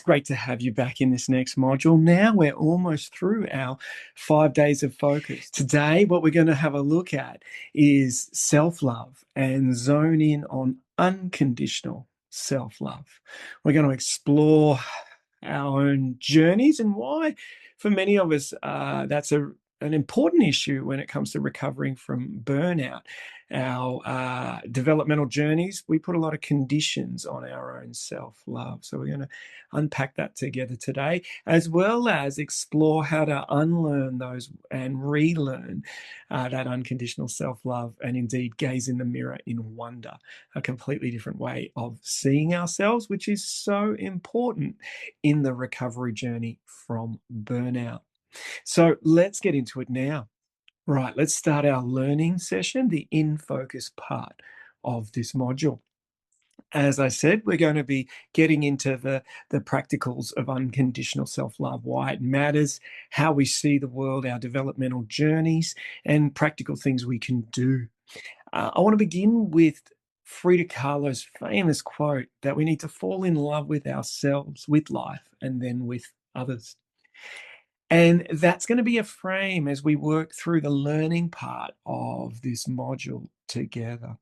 Great to have you back in this next module. Now we're almost through our 5 days of focus. Today, what we're going to have a look at is self love and zone in on unconditional self love. We're going to explore our own journeys and why, for many of us, that's an important issue when it comes to recovering from burnout. Our developmental journeys, we put a lot of conditions on our own self love. So we're going to unpack that together today, as well as explore how to unlearn those and relearn that unconditional self love and indeed gaze in the mirror in wonder, a completely different way of seeing ourselves, which is so important in the recovery journey from burnout. So let's get into it now. Right, let's start our learning session, the in focus part of this module. As I said, we're going to be getting into the practicals of unconditional self love, why it matters, how we see the world, our developmental journeys, and practical things we can do. I want to begin with Frida Kahlo's famous quote that we need to fall in love with ourselves, with life, and then with others. And that's going to be a frame as we work through the learning part of this module together.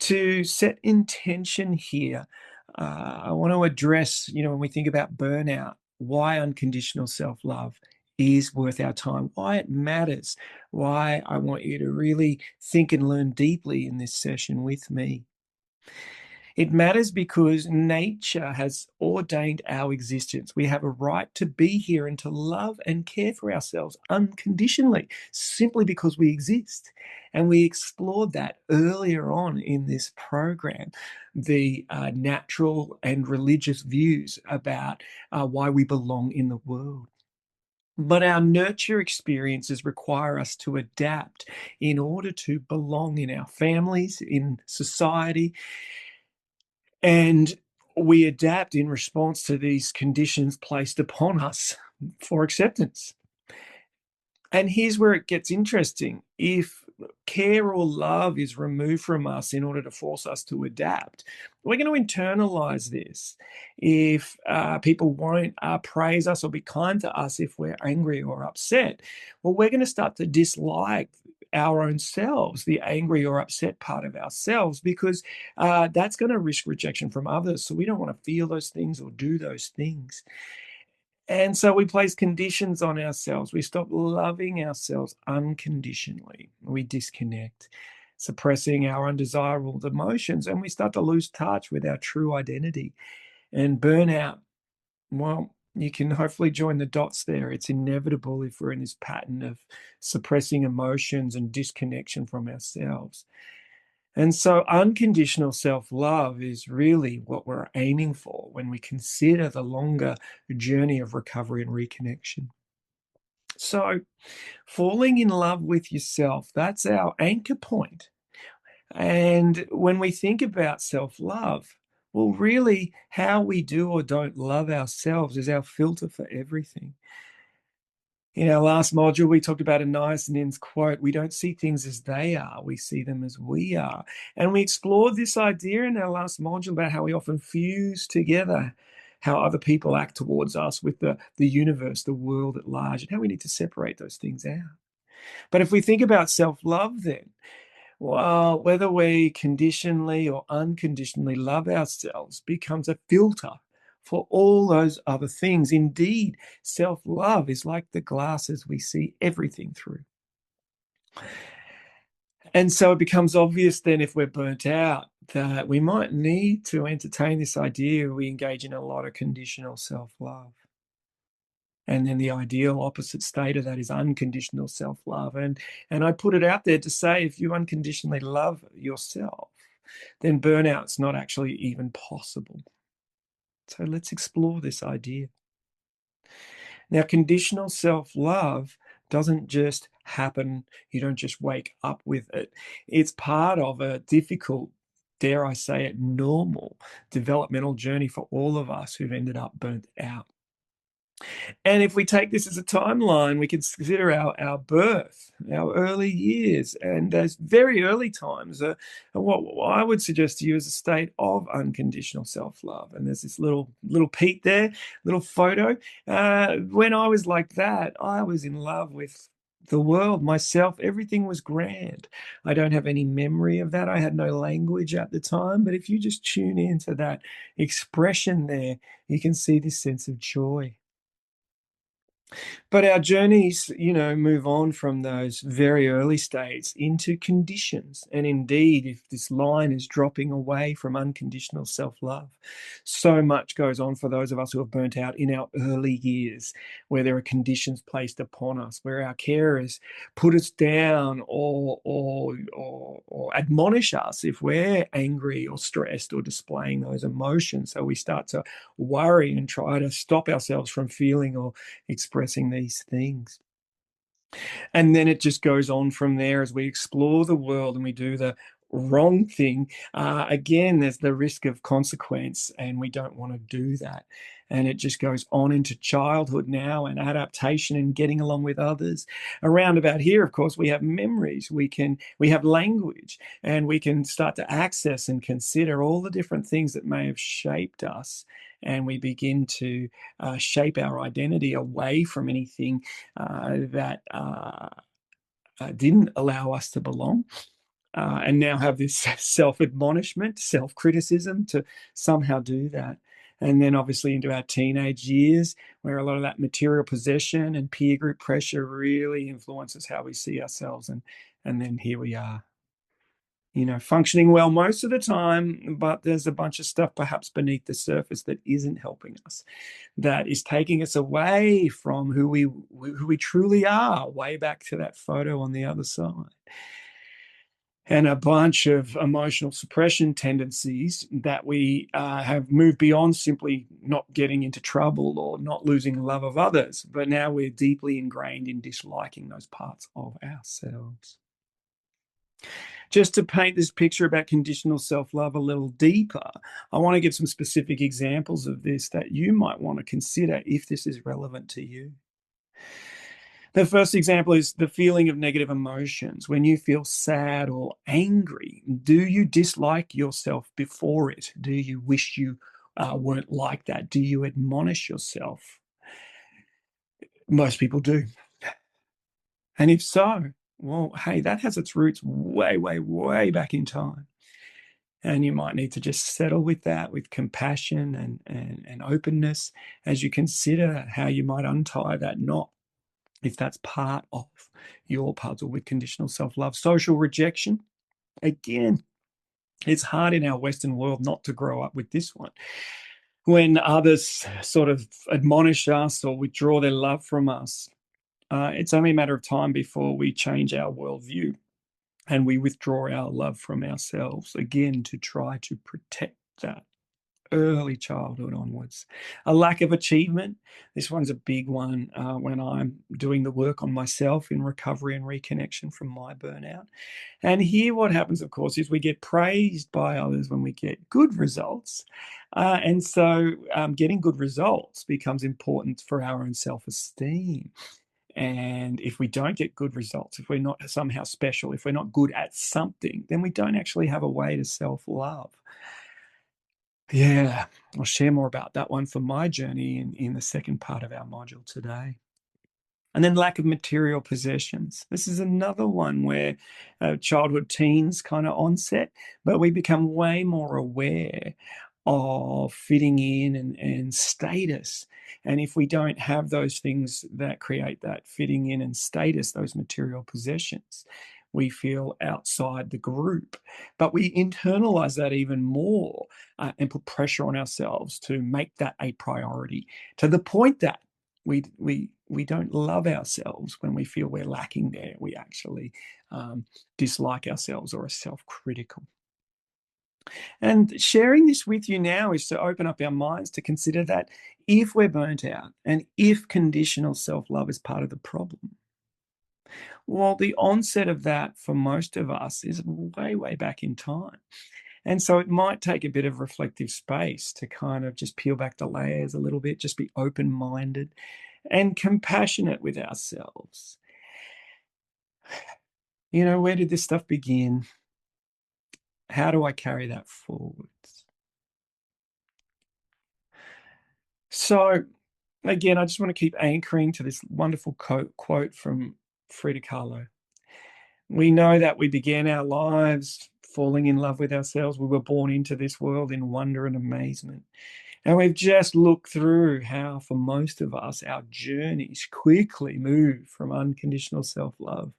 To set intention here, I want to address, when we think about burnout, why unconditional self love is worth our time, why it matters, why I want you to really think and learn deeply in this session with me. It matters because nature has ordained our existence. We have a right to be here and to love and care for ourselves unconditionally, simply because we exist. And we explored that earlier on in this program, the natural and religious views about why we belong in the world. But our nurture experiences require us to adapt in order to belong in our families, in society, and we adapt in response to these conditions placed upon us for acceptance. And here's where it gets interesting. If care or love is removed from us in order to force us to adapt, we're going to internalize this. If people won't praise us or be kind to us if we're angry or upset, well, we're going to start to dislike our own selves, the angry or upset part of ourselves, because that's going to risk rejection from others. So we don't want to feel those things or do those things. And so we place conditions on ourselves. We stop loving ourselves unconditionally. We disconnect, suppressing our undesirable emotions, and we start to lose touch with our true identity. And burnout, well, you can hopefully join the dots there. It's inevitable if we're in this pattern of suppressing emotions and disconnection from ourselves. And so, unconditional self love is really what we're aiming for when we consider the longer journey of recovery and reconnection. So, falling in love with yourself, that's our anchor point. And when we think about self love, well, really, how we do or don't love ourselves is our filter for everything. In our last module, we talked about Anais Nin's quote, we don't see things as they are, we see them as we are. And we explored this idea in our last module about how we often fuse together how other people act towards us with the universe, the world at large, and how we need to separate those things out. But if we think about self-love then, well, whether we conditionally or unconditionally love ourselves becomes a filter for all those other things. Indeed, self love is like the glasses we see everything through. And so it becomes obvious then, if we're burnt out, that we might need to entertain this idea we engage in a lot of conditional self love. And then the ideal opposite state of that is unconditional self love. And I put it out there to say, if you unconditionally love yourself, then burnout's not actually even possible. So let's explore this idea. Now, conditional self love doesn't just happen, you don't just wake up with it. It's part of a difficult, dare I say it, normal developmental journey for all of us who've ended up burnt out. And if we take this as a timeline, we can consider our birth, our early years, and those very early times are what I would suggest to you is a state of unconditional self-love. And there's this little peek there, little photo. When I was like that, I was in love with the world, myself. Everything was grand. I don't have any memory of that. I had no language at the time. But if you just tune into that expression there, you can see this sense of joy. But our journeys, move on from those very early states into conditions. And indeed, if this line is dropping away from unconditional self love, so much goes on for those of us who have burnt out in our early years, where there are conditions placed upon us, where our carers put us down or admonish us if we're angry or stressed or displaying those emotions. So we start to worry and try to stop ourselves from feeling or expressing these things. And then it just goes on from there as we explore the world and we do the wrong thing. Again, there's the risk of consequence, and we don't want to do that. And it just goes on into childhood now and adaptation and getting along with others. Around about here, of course, we have memories. We have language, and we can start to access and consider all the different things that may have shaped us. And we begin to shape our identity away from anything that didn't allow us to belong, and now have this self admonishment, self criticism to somehow do that. And then obviously into our teenage years, where a lot of that material possession and peer group pressure really influences how we see ourselves. And then here we are, functioning well most of the time, but there's a bunch of stuff perhaps beneath the surface that isn't helping us, that is taking us away from who we truly are, way back to that photo on the other side. And a bunch of emotional suppression tendencies that we have moved beyond simply not getting into trouble or not losing love of others, but now we're deeply ingrained in disliking those parts of ourselves. Just to paint this picture about conditional self love a little deeper, I want to give some specific examples of this that you might want to consider if this is relevant to you. The first example is the feeling of negative emotions. When you feel sad or angry, do you dislike yourself before it? Do you wish you weren't like that? Do you admonish yourself? Most people do. And if so, well, hey, that has its roots way, way, way back in time. And you might need to just settle with that with compassion and openness as you consider how you might untie that knot if that's part of your puzzle with conditional self love. Social rejection, again, it's hard in our Western world not to grow up with this one. When others sort of admonish us or withdraw their love from us, it's only a matter of time before we change our worldview and we withdraw our love from ourselves again to try to protect that early childhood onwards. A lack of achievement. This one's a big one when I'm doing the work on myself in recovery and reconnection from my burnout. And here, what happens, of course, is we get praised by others when we get good results. And so getting good results becomes important for our own self esteem. And if we don't get good results, if we're not somehow special, if we're not good at something, then we don't actually have a way to self love. Yeah, I'll share more about that one for my journey in the second part of our module today. And then lack of material possessions. This is another one where childhood teens kind of onset, but we become way more aware of fitting in and status. And if we don't have those things that create that fitting in and status, those material possessions, we feel outside the group. But we internalize that even more and put pressure on ourselves to make that a priority to the point that we don't love ourselves when we feel we're lacking there. We actually dislike ourselves or are self-critical. And sharing this with you now is to open up our minds to consider that if we're burnt out and if conditional self-love is part of the problem, well, the onset of that for most of us is way, way back in time. And so it might take a bit of reflective space to kind of just peel back the layers a little bit, just be open minded and compassionate with ourselves. Where did this stuff begin? How do I carry that forwards? So, again, I just want to keep anchoring to this wonderful quote from Frida Kahlo. We know that we began our lives falling in love with ourselves. We were born into this world in wonder and amazement. And we've just looked through how, for most of us, our journeys quickly move from unconditional self love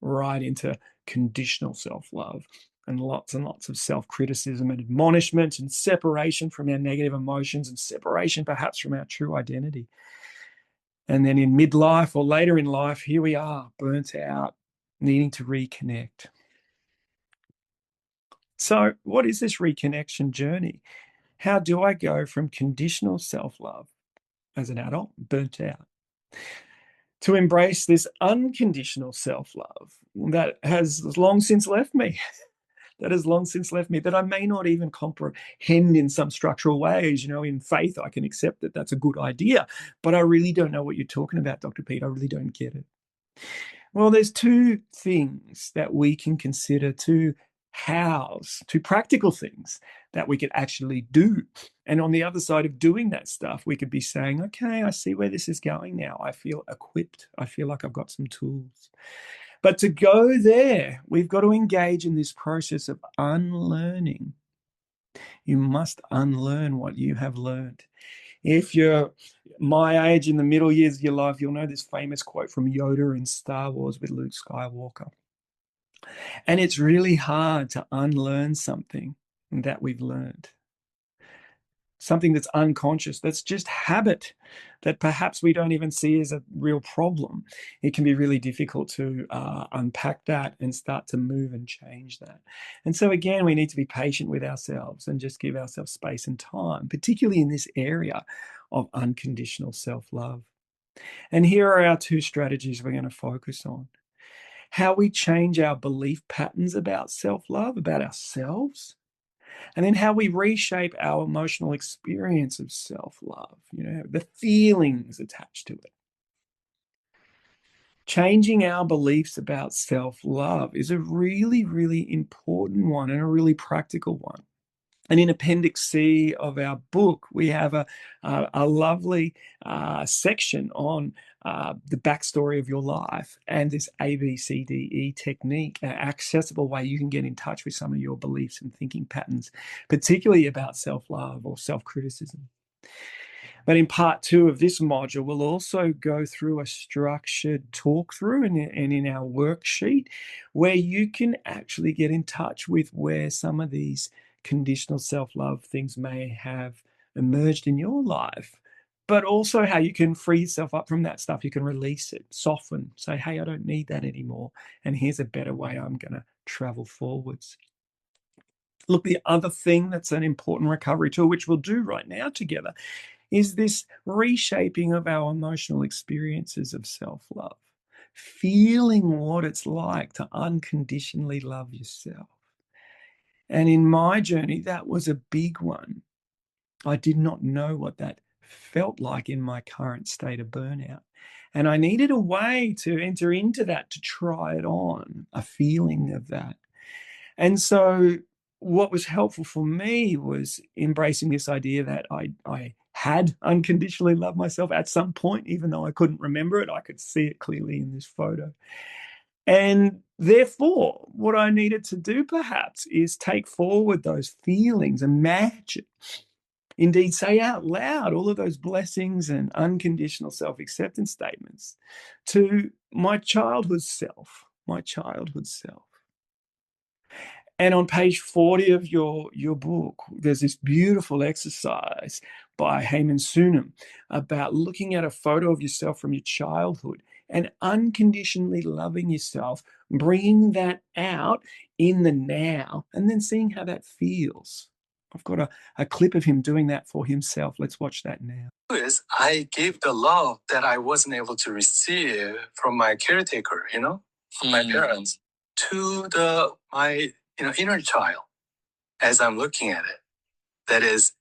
right into conditional self love and lots of self criticism and admonishment and separation from our negative emotions and separation perhaps from our true identity. And then in midlife or later in life, here we are, burnt out, needing to reconnect. So, what is this reconnection journey? How do I go from conditional self love as an adult, burnt out, to embrace this unconditional self love that has long since left me? That has long since left me, that I may not even comprehend in some structural ways. In faith, I can accept that that's a good idea, but I really don't know what you're talking about, Dr. Pete. I really don't get it. Well, there's two things that we can consider, two practical things that we could actually do. And on the other side of doing that stuff, we could be saying, okay, I see where this is going now. I feel equipped. I feel like I've got some tools. But to go there, we've got to engage in this process of unlearning. You must unlearn what you have learned. If you're my age, in the middle years of your life, you'll know this famous quote from Yoda in Star Wars with Luke Skywalker. And it's really hard to unlearn something that we've learned, something that's unconscious, that's just habit, that perhaps we don't even see as a real problem. It can be really difficult to unpack that and start to move and change that. And so, again, we need to be patient with ourselves and just give ourselves space and time, particularly in this area of unconditional self love. And here are our two strategies we're going to focus on: how we change our belief patterns about self love, about ourselves, and then how we reshape our emotional experience of self love, the feelings attached to it. Changing our beliefs about self love is a really, really important one and a really practical one. And in Appendix C of our book, we have a lovely section on the backstory of your life and this ABCDE technique, an accessible way you can get in touch with some of your beliefs and thinking patterns, particularly about self-love or self-criticism. But in part two of this module, we'll also go through a structured talk through and in our worksheet where you can actually get in touch with where some of these conditional self-love things may have emerged in your life, but also how you can free yourself up from that stuff. You can release it, soften, say, hey, I don't need that anymore. And here's a better way I'm going to travel forwards. Look, the other thing that's an important recovery tool, which we'll do right now together, is this reshaping of our emotional experiences of self-love, feeling what it's like to unconditionally love yourself. And in my journey, that was a big one. I did not know what that felt like in my current state of burnout. And I needed a way to enter into that, to try it on, a feeling of that. And so what was helpful for me was embracing this idea that I had unconditionally loved myself at some point, even though I couldn't remember it. I could see it clearly in this photo. And therefore, what I needed to do perhaps is take forward those feelings, imagine, indeed say out loud all of those blessings and unconditional self-acceptance statements to my childhood self, my childhood self. And on page 40 of your book, there's this beautiful exercise by Heyman Sunam about looking at a photo of yourself from your childhood and unconditionally loving yourself, bringing that out in the now, and then seeing how that feels. I've got a clip of him doing that for himself. Let's watch that now. Is I gave the love that I wasn't able to receive from my caretaker, from my parents, to my inner child. as I'm looking at it. That is,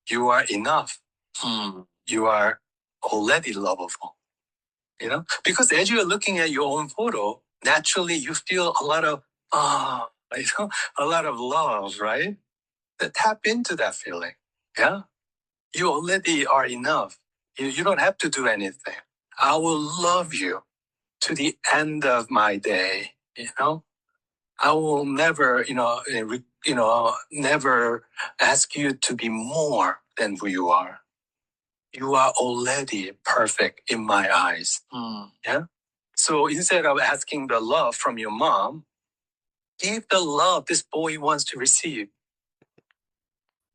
you are enough. You are already lovable. Because as you're looking at your own photo, naturally you feel a lot of a lot of love, right? Tap into that feeling. Yeah, you already are enough. You don't have to do anything. I will love you to the end of my day. I will never, never ask you to be more than who you are. You are already perfect in my eyes. Yeah. So instead of asking the love from your mom, give the love this boy wants to receive.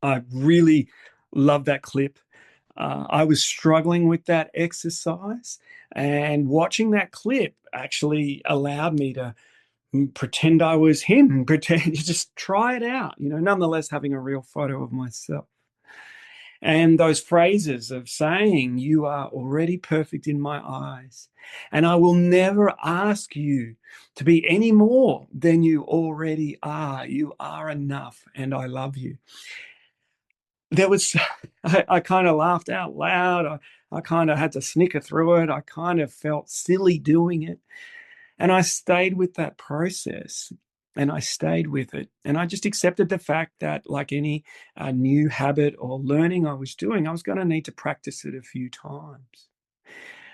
I really love that clip. I was struggling with that exercise, and watching that clip actually allowed me to pretend I was him, pretend just try it out, nonetheless having a real photo of myself. And those phrases of saying, "You are already perfect in my eyes, and I will never ask you to be any more than you already are. You are enough, and I love you." There was, I kind of laughed out loud. I kind of had to snicker through it. I kind of felt silly doing it. And I stayed with that process, and I stayed with it. And I just accepted the fact that, like any new habit or learning I was doing, I was going to need to practice it a few times.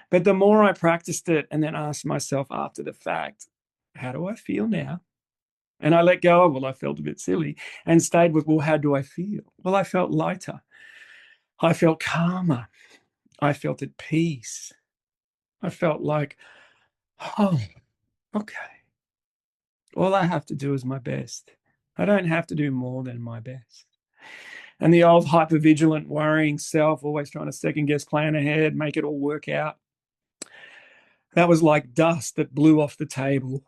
But the more I practiced it and then asked myself after the fact, how do I feel now? And I let go of, well, I felt a bit silly, and stayed with, well, how do I feel? Well, I felt lighter. I felt calmer. I felt at peace. I felt like, oh, okay. All I have to do is my best. I don't have to do more than my best. And the old hypervigilant, worrying self, always trying to second guess, plan ahead, make it all work out, that was like dust that blew off the table.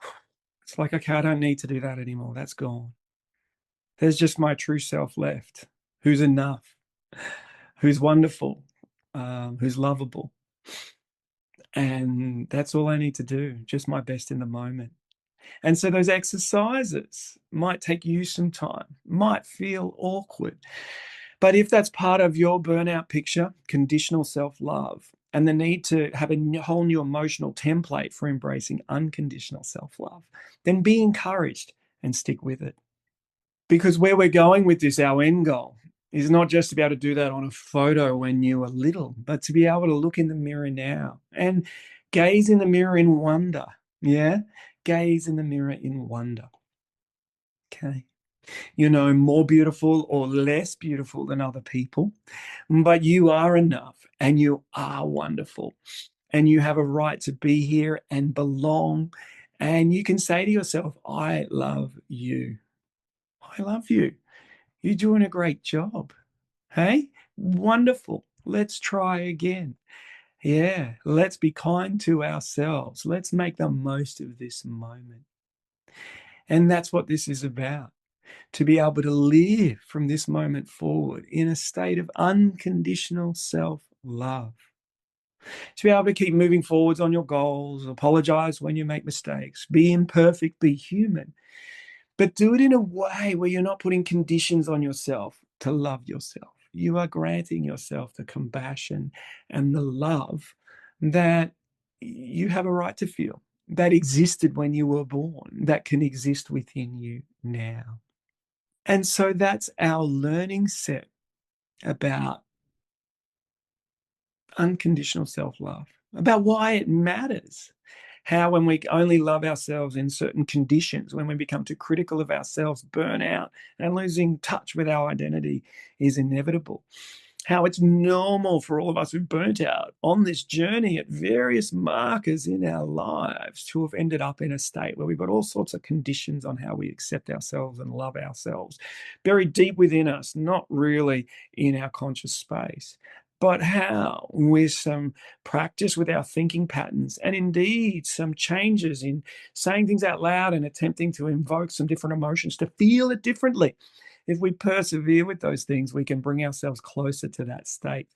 It's like, okay, I don't need to do that anymore. That's gone. There's just my true self left, who's enough, who's wonderful, who's lovable. And that's all I need to do, just my best in the moment. And so those exercises might take you some time, might feel awkward. But if that's part of your burnout picture, conditional self love, and the need to have a whole new emotional template for embracing unconditional self love, then be encouraged and stick with it. Because where we're going with this, our end goal, is not just to be able to do that on a photo when you were little, but to be able to look in the mirror now and gaze in the mirror in wonder. Yeah? Gaze in the mirror in wonder. Okay. More beautiful or less beautiful than other people, but you are enough and you are wonderful, and you have a right to be here and belong. And you can say to yourself, I love you. I love you. You're doing a great job. Hey, wonderful. Let's try again. Yeah, let's be kind to ourselves. Let's make the most of this moment. And that's what this is about, to be able to live from this moment forward in a state of unconditional self love, to be able to keep moving forwards on your goals, apologize when you make mistakes, be imperfect, be human, but do it in a way where you're not putting conditions on yourself to love yourself. You are granting yourself the compassion and the love that you have a right to feel, that existed when you were born, that can exist within you now. And so that's our learning set about unconditional self love, about why it matters. How, when we only love ourselves in certain conditions, when we become too critical of ourselves, burn out, and losing touch with our identity is inevitable. How it's normal for all of us who've burnt out on this journey at various markers in our lives to have ended up in a state where we've got all sorts of conditions on how we accept ourselves and love ourselves, buried deep within us, not really in our conscious space. But how, with some practice with our thinking patterns, and indeed some changes in saying things out loud and attempting to invoke some different emotions to feel it differently, if we persevere with those things, we can bring ourselves closer to that state